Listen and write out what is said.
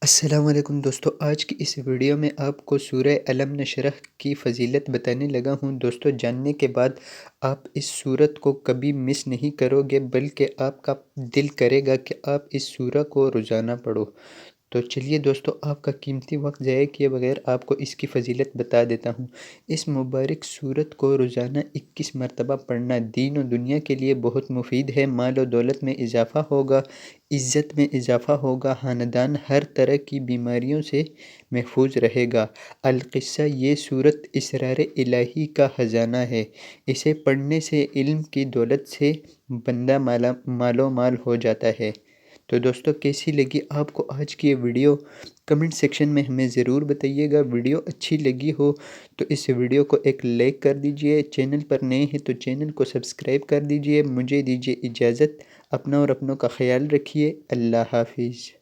السلام علیکم دوستو، آج کی اس ویڈیو میں آپ کو سورہ علم نشرح کی فضیلت بتانے لگا ہوں۔ دوستو، جاننے کے بعد آپ اس سورت کو کبھی مس نہیں کرو گے، بلکہ آپ کا دل کرے گا کہ آپ اس سورہ کو روزانہ پڑھو۔ تو چلیے دوستو، آپ کا قیمتی وقت ضائع کیے بغیر آپ کو اس کی فضیلت بتا دیتا ہوں۔ اس مبارک سورت کو روزانہ 21 مرتبہ پڑھنا دین و دنیا کے لیے بہت مفید ہے۔ مال و دولت میں اضافہ ہوگا، عزت میں اضافہ ہوگا، خاندان ہر طرح کی بیماریوں سے محفوظ رہے گا۔ القصہ، یہ سورت اسرار الہی کا خزانہ ہے۔ اسے پڑھنے سے علم کی دولت سے بندہ مال و مال ہو جاتا ہے۔ تو دوستو، کیسی لگی آپ کو آج کی یہ ویڈیو؟ کمنٹ سیکشن میں ہمیں ضرور بتائیے گا۔ ویڈیو اچھی لگی ہو تو اس ویڈیو کو ایک لائک کر دیجئے، چینل پر نئے ہیں تو چینل کو سبسکرائب کر دیجئے۔ مجھے دیجئے اجازت، اپنا اور اپنوں کا خیال رکھیے۔ اللہ حافظ۔